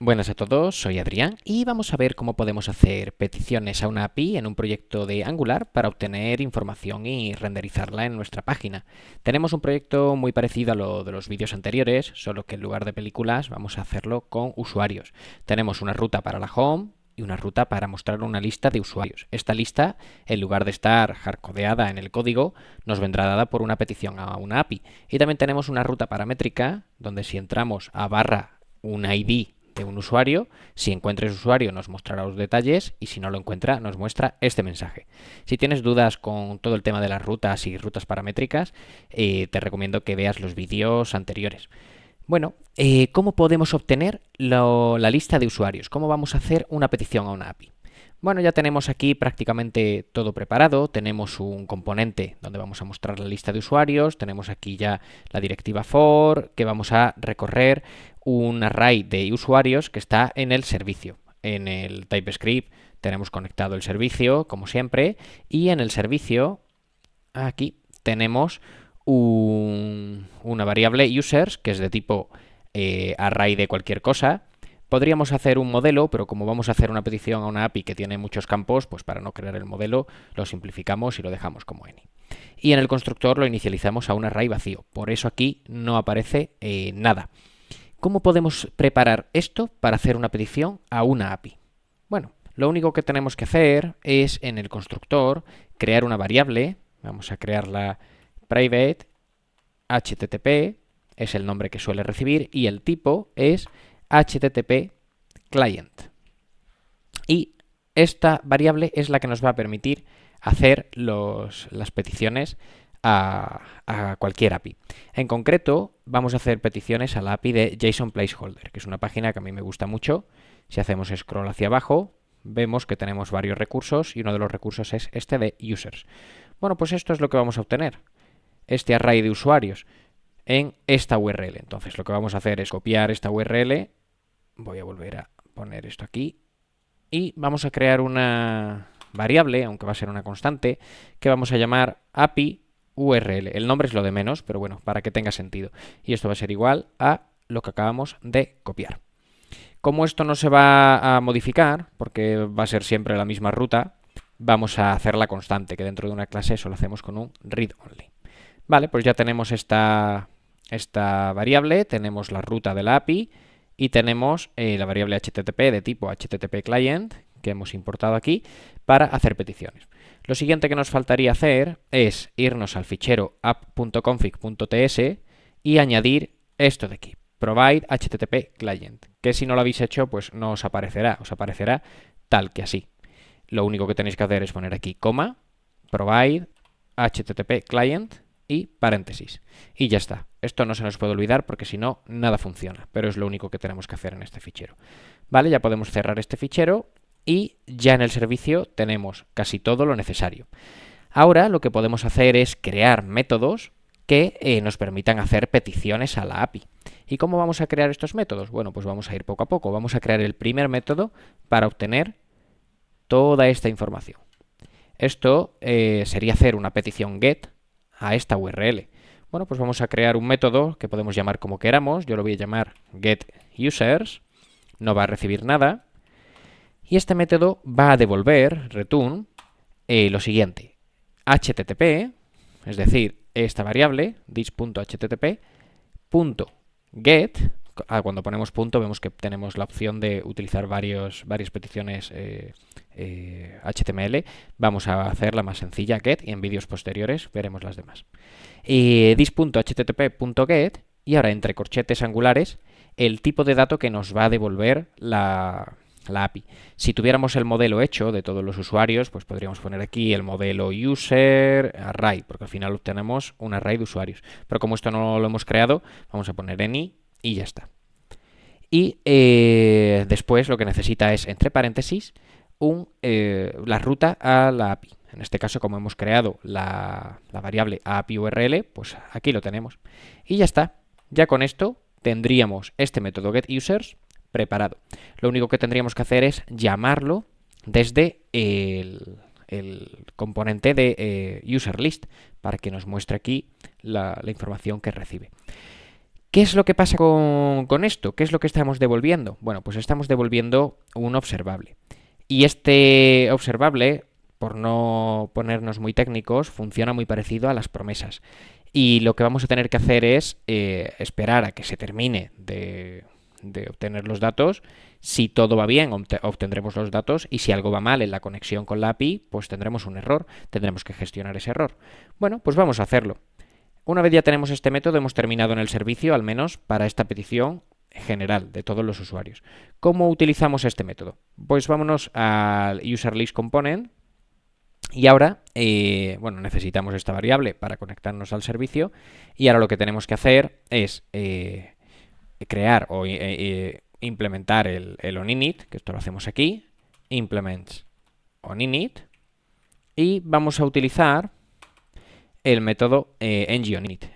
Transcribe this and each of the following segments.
Buenas a todos, soy Adrián y vamos a ver cómo podemos hacer peticiones a una API en un proyecto de Angular para obtener información y renderizarla en nuestra página. Tenemos un proyecto muy parecido a lo de los vídeos anteriores, solo que en lugar de películas vamos a hacerlo con usuarios. Tenemos una ruta para la home y una ruta para mostrar una lista de usuarios. Esta lista, en lugar de estar hardcodeada en el código, nos vendrá dada por una petición a una API. Y también tenemos una ruta paramétrica, donde si entramos a barra un ID de un usuario, si encuentra ese usuario nos mostrará los detalles y si no lo encuentra nos muestra este mensaje. Si tienes dudas con todo el tema de las rutas y rutas paramétricas, te recomiendo que veas los vídeos anteriores. Bueno, ¿cómo podemos obtener la lista de usuarios? ¿Cómo vamos a hacer una petición a una API? Bueno, ya tenemos aquí prácticamente todo preparado. Tenemos un componente donde vamos a mostrar la lista de usuarios. Tenemos aquí ya la directiva for, que vamos a recorrer un array de usuarios que está en el servicio. En el TypeScript tenemos conectado el servicio, como siempre, y en el servicio, aquí tenemos una variable users, que es de tipo array de cualquier cosa. Podríamos hacer un modelo, pero como vamos a hacer una petición a una API que tiene muchos campos, pues para no crear el modelo lo simplificamos y lo dejamos como any. Y en el constructor lo inicializamos a un array vacío. Por eso aquí no aparece nada. ¿Cómo podemos preparar esto para hacer una petición a una API? Bueno, lo único que tenemos que hacer es en el constructor crear una variable. Vamos a crearla private HTTP, es el nombre que suele recibir, y el tipo es HTTP client. Y esta variable es la que nos va a permitir hacer las peticiones a cualquier API. En concreto, vamos a hacer peticiones a la API de JSON Placeholder, que es una página que a mí me gusta mucho. Si hacemos scroll hacia abajo, vemos que tenemos varios recursos y uno de los recursos es este de users. Bueno, pues esto es lo que vamos a obtener, este array de usuarios en esta URL. Entonces lo que vamos a hacer es copiar esta URL, voy a volver a poner esto aquí, y vamos a crear una variable, aunque va a ser una constante, que vamos a llamar API URL. El nombre es lo de menos, pero bueno, para que tenga sentido. Y esto va a ser igual a lo que acabamos de copiar. Como esto no se va a modificar, porque va a ser siempre la misma ruta, vamos a hacer la constante, que dentro de una clase eso lo hacemos con un read only. Vale, pues ya tenemos esta variable, tenemos la ruta de la API y tenemos la variable HTTP de tipo HTTP client que hemos importado aquí para hacer peticiones. Lo siguiente que nos faltaría hacer es irnos al fichero app.config.ts y añadir esto de aquí, provide HTTP client, que si no lo habéis hecho pues no os aparecerá tal que así. Lo único que tenéis que hacer es poner aquí coma, provide HTTP client y paréntesis. Y ya está. Esto no se nos puede olvidar porque si no, nada funciona. Pero es lo único que tenemos que hacer en este fichero. Vale, ya podemos cerrar este fichero y ya en el servicio tenemos casi todo lo necesario. Ahora lo que podemos hacer es crear métodos que nos permitan hacer peticiones a la API. ¿Y cómo vamos a crear estos métodos? Bueno, pues vamos a ir poco a poco. Vamos a crear el primer método para obtener toda esta información. Esto sería hacer una petición get a esta URL. Bueno, pues vamos a crear un método que podemos llamar como queramos. Yo lo voy a llamar getUsers. No va a recibir nada. Y este método va a devolver, return, lo siguiente. HTTP, es decir, esta variable, this.http, .get, cuando ponemos punto vemos que tenemos la opción de utilizar varias peticiones HTML. Vamos a hacer la más sencilla, get, y en vídeos posteriores veremos las demás. This.http.get, y ahora entre corchetes angulares el tipo de dato que nos va a devolver la API. Si tuviéramos el modelo hecho de todos los usuarios, pues podríamos poner aquí el modelo user array, porque al final obtenemos un array de usuarios. Pero como esto no lo hemos creado, vamos a poner any y ya está. Y después lo que necesita es, entre paréntesis, la ruta a la API. En este caso, como hemos creado la variable API URL, pues aquí lo tenemos. Y ya está. Ya con esto tendríamos este método getUsers preparado. Lo único que tendríamos que hacer es llamarlo desde el componente de userList para que nos muestre aquí la información que recibe. ¿Qué es lo que pasa con esto? ¿Qué es lo que estamos devolviendo? Bueno, pues estamos devolviendo un observable. Y este observable, por no ponernos muy técnicos, funciona muy parecido a las promesas. Y lo que vamos a tener que hacer es esperar a que se termine de obtener los datos. Si todo va bien, obtendremos los datos, y si algo va mal en la conexión con la API, pues tendremos un error, tendremos que gestionar ese error. Bueno, pues vamos a hacerlo. Una vez ya tenemos este método, hemos terminado en el servicio, al menos para esta petición general de todos los usuarios. ¿Cómo utilizamos este método? Pues vámonos al userList component y ahora, bueno, necesitamos esta variable para conectarnos al servicio, y ahora lo que tenemos que hacer es crear o implementar el onInit, que esto lo hacemos aquí, implements onInit, y vamos a utilizar el método ngOnInit,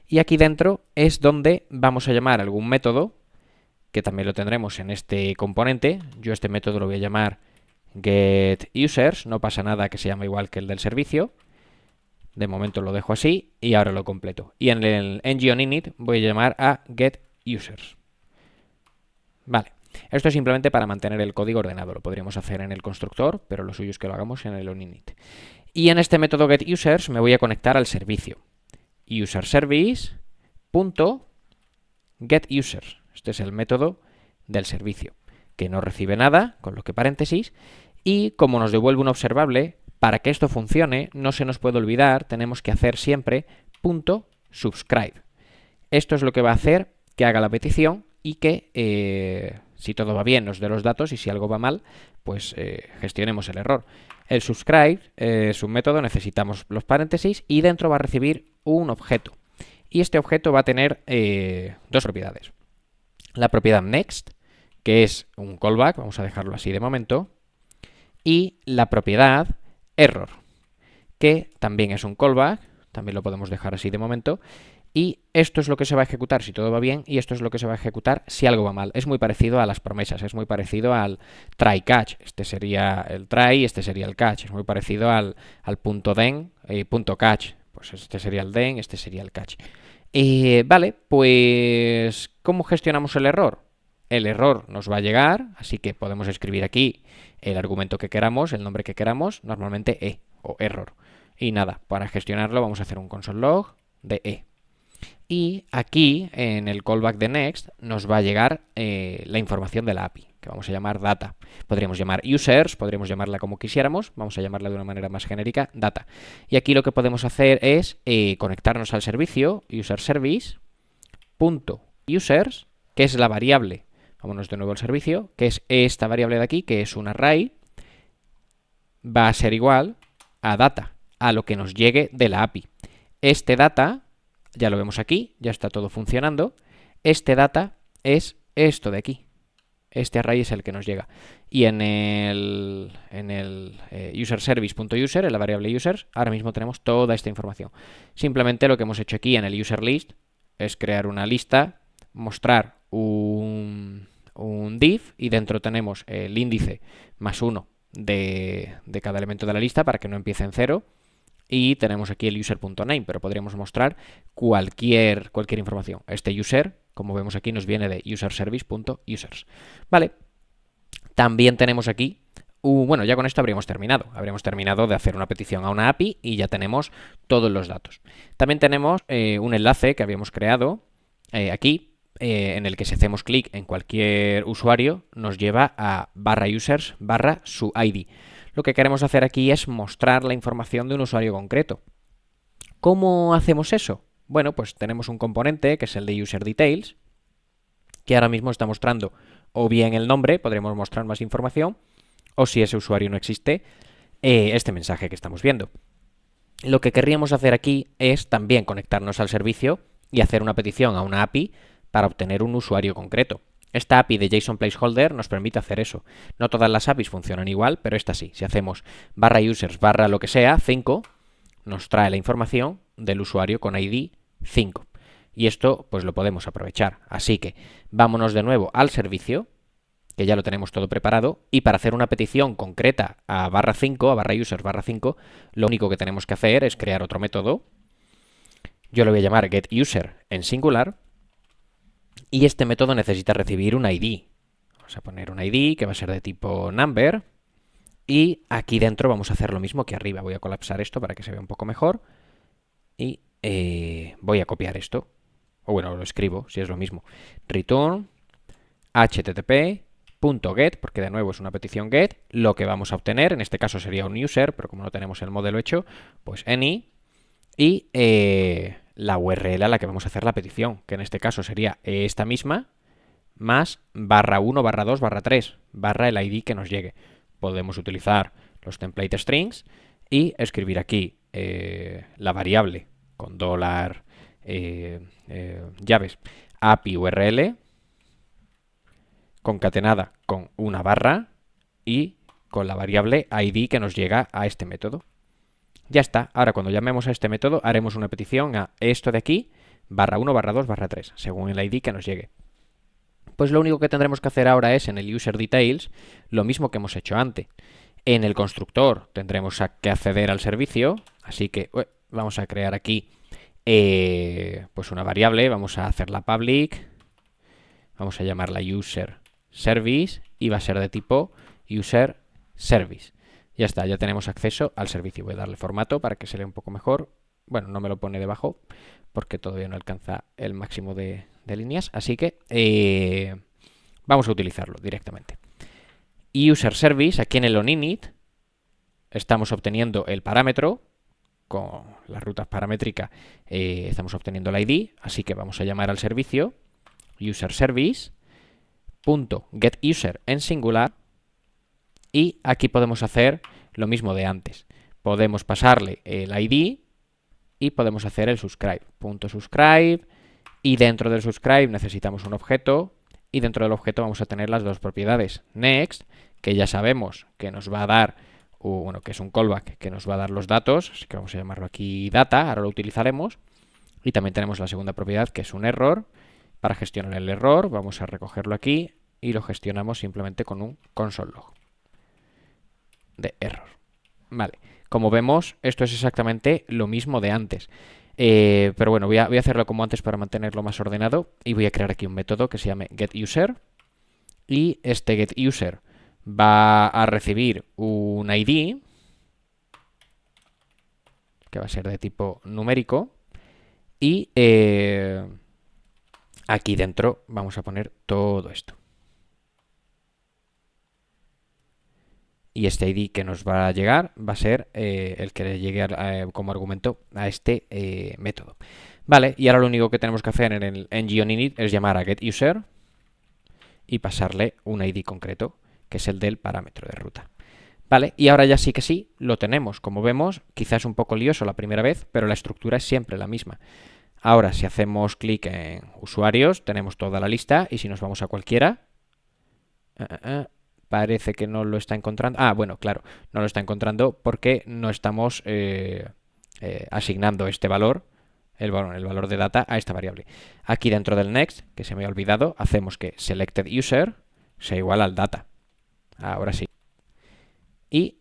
y aquí dentro es donde vamos a llamar algún método, que también lo tendremos en este componente. Yo este método lo voy a llamar getUsers, no pasa nada que se llame igual que el del servicio. De momento lo dejo así y ahora lo completo. Y en el ngOnInit voy a llamar a getUsers. Vale, esto es simplemente para mantener el código ordenado. Lo podríamos hacer en el constructor, pero lo suyo es que lo hagamos en el onInit. Y en este método getUsers me voy a conectar al servicio. userService.getUsers. Este es el método del servicio, que no recibe nada, con lo que paréntesis, y como nos devuelve un observable, para que esto funcione, no se nos puede olvidar, tenemos que hacer siempre .subscribe. Esto es lo que va a hacer que haga la petición y que, si todo va bien, nos dé los datos, y si algo va mal, pues gestionemos el error. El subscribe es un método, necesitamos los paréntesis, y dentro va a recibir un objeto. Y este objeto va a tener dos propiedades. La propiedad next, que es un callback, vamos a dejarlo así de momento, y la propiedad error, que también es un callback, también lo podemos dejar así de momento, y esto es lo que se va a ejecutar si todo va bien, y esto es lo que se va a ejecutar si algo va mal. Es muy parecido a las promesas, es muy parecido al try catch. Este sería el try, este sería el catch. Es muy parecido al punto den, punto catch. Pues este sería el den, este sería el catch. Vale, pues ¿cómo gestionamos el error? El error nos va a llegar, así que podemos escribir aquí el argumento que queramos, el nombre que queramos, normalmente o error. Y nada, para gestionarlo vamos a hacer un console log de Y aquí, en el callback de next, nos va a llegar la información de la API, que vamos a llamar data. Podríamos llamar users, podríamos llamarla como quisiéramos, vamos a llamarla de una manera más genérica, data. Y aquí lo que podemos hacer es conectarnos al servicio, userService.users, que es la variable, vámonos de nuevo al servicio, que es esta variable de aquí, que es un array, va a ser igual a data, a lo que nos llegue de la API. Este data, ya lo vemos aquí, ya está todo funcionando. Este data es esto de aquí. Este array es el que nos llega. Y en el userService.user, en la variable users, ahora mismo tenemos toda esta información. Simplemente lo que hemos hecho aquí en el userList es crear una lista, mostrar un div, y dentro tenemos el índice más 1 de cada elemento de la lista para que no empiece en 0. Y tenemos aquí el user.name, pero podríamos mostrar cualquier información. Este user, como vemos aquí, nos viene de userService.users. Vale. También tenemos aquí, bueno, ya con esto habríamos terminado. Habríamos terminado de hacer una petición a una API y ya tenemos todos los datos. También tenemos un enlace que habíamos creado aquí, en el que si hacemos clic en cualquier usuario, nos lleva a /users/ su ID. Lo que queremos hacer aquí es mostrar la información de un usuario concreto. ¿Cómo hacemos eso? Bueno, pues tenemos un componente que es el de UserDetails, que ahora mismo está mostrando o bien el nombre, podremos mostrar más información, o si ese usuario no existe, este mensaje que estamos viendo. Lo que querríamos hacer aquí es también conectarnos al servicio y hacer una petición a una API para obtener un usuario concreto. Esta API de JSON Placeholder nos permite hacer eso. No todas las APIs funcionan igual, pero esta sí. Si hacemos /users/ lo que sea, 5, nos trae la información del usuario con ID 5. Y esto pues lo podemos aprovechar. Así que vámonos de nuevo al servicio, que ya lo tenemos todo preparado, y para hacer una petición concreta a /5, a /users/ 5, lo único que tenemos que hacer es crear otro método Yo le voy a llamar getUser en singular y este método necesita recibir un ID. Vamos a poner un ID que va a ser de tipo number y aquí dentro vamos a hacer lo mismo que arriba. Voy a colapsar esto para que se vea un poco mejor y voy a copiar esto. O bueno, lo escribo, si es lo mismo. Return http.get, porque de nuevo es una petición get, lo que vamos a obtener, en este caso sería un user, pero como no tenemos el modelo hecho, pues any, y la URL a la que vamos a hacer la petición, que en este caso sería esta misma, más /1, /2, /3, barra el ID que nos llegue. Podemos utilizar los template strings y escribir aquí la variable con llaves API URL concatenada con una barra y con la variable ID que nos llega a este método. Ya está. Ahora cuando llamemos a este método haremos una petición a esto de aquí, /1, /2, /3, según el ID que nos llegue. Pues lo único que tendremos que hacer ahora es en el user details lo mismo que hemos hecho antes. En el constructor tendremos que acceder al servicio, así que vamos a crear aquí pues una variable, vamos a hacerla public, vamos a llamarla user service y va a ser de tipo user service. Ya está, ya tenemos acceso al servicio. Voy a darle formato para que se lea un poco mejor. Bueno, no me lo pone debajo porque todavía no alcanza el máximo de líneas, así que vamos a utilizarlo directamente. User service, aquí en el onInit estamos obteniendo el parámetro. Con las rutas paramétricas estamos obteniendo el ID, así que vamos a llamar al servicio user service .getUser en singular y aquí podemos hacer lo mismo de antes. Podemos pasarle el ID y podemos hacer el subscribe. .subscribe y dentro del subscribe necesitamos un objeto y dentro del objeto vamos a tener las dos propiedades. Next, que ya sabemos que nos va a dar, bueno, que es un callback que nos va a dar los datos, así que vamos a llamarlo aquí data, ahora lo utilizaremos. Y también tenemos la segunda propiedad que es un error. Para gestionar el error vamos a recogerlo aquí y lo gestionamos simplemente con un console log de error. Vale, como vemos esto es exactamente lo mismo de antes. Pero bueno, voy a hacerlo como antes para mantenerlo más ordenado y voy a crear aquí un método que se llame getUser y este getUser va a recibir un ID que va a ser de tipo numérico y aquí dentro vamos a poner todo esto. Y este ID que nos va a llegar va a ser el que le llegue como argumento a este método. Vale, y ahora lo único que tenemos que hacer en el ng-onInit es llamar a getUser y pasarle un ID concreto, que es el del parámetro de ruta. Vale, y ahora ya sí que sí, lo tenemos. Como vemos, quizás un poco lioso la primera vez, pero la estructura es siempre la misma. Ahora, si hacemos clic en usuarios, tenemos toda la lista y si nos vamos a cualquiera, parece que no lo está encontrando. Ah, bueno, claro, no lo está encontrando porque no estamos asignando este valor, el valor de data, a esta variable. Aquí dentro del next, que se me ha olvidado, hacemos que selected user sea igual al data. Ahora sí. Y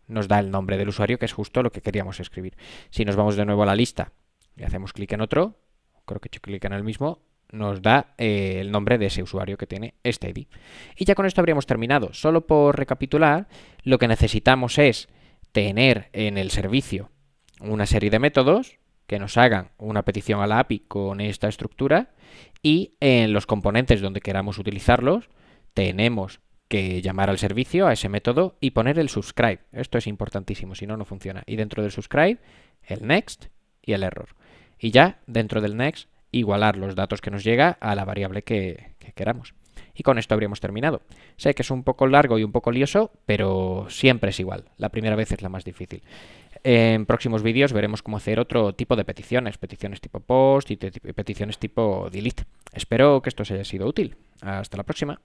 nos da el nombre del usuario, que es justo lo que queríamos escribir. Si nos vamos de nuevo a la lista y hacemos clic en otro, creo que he hecho clic en el mismo, nos da el nombre de ese usuario que tiene este ID. Y ya con esto habríamos terminado. Solo por recapitular, lo que necesitamos es tener en el servicio una serie de métodos que nos hagan una petición a la API con esta estructura y en los componentes donde queramos utilizarlos tenemos que llamar al servicio, a ese método y poner el subscribe. Esto es importantísimo, si no, no funciona. Y dentro del subscribe, el next y el error. Y ya dentro del next igualar los datos que nos llega a la variable que queramos. Y con esto habríamos terminado. Sé que es un poco largo y un poco lioso, pero siempre es igual. La primera vez es la más difícil. En próximos vídeos veremos cómo hacer otro tipo de peticiones. Peticiones tipo post y peticiones tipo delete. Espero que esto os haya sido útil. Hasta la próxima.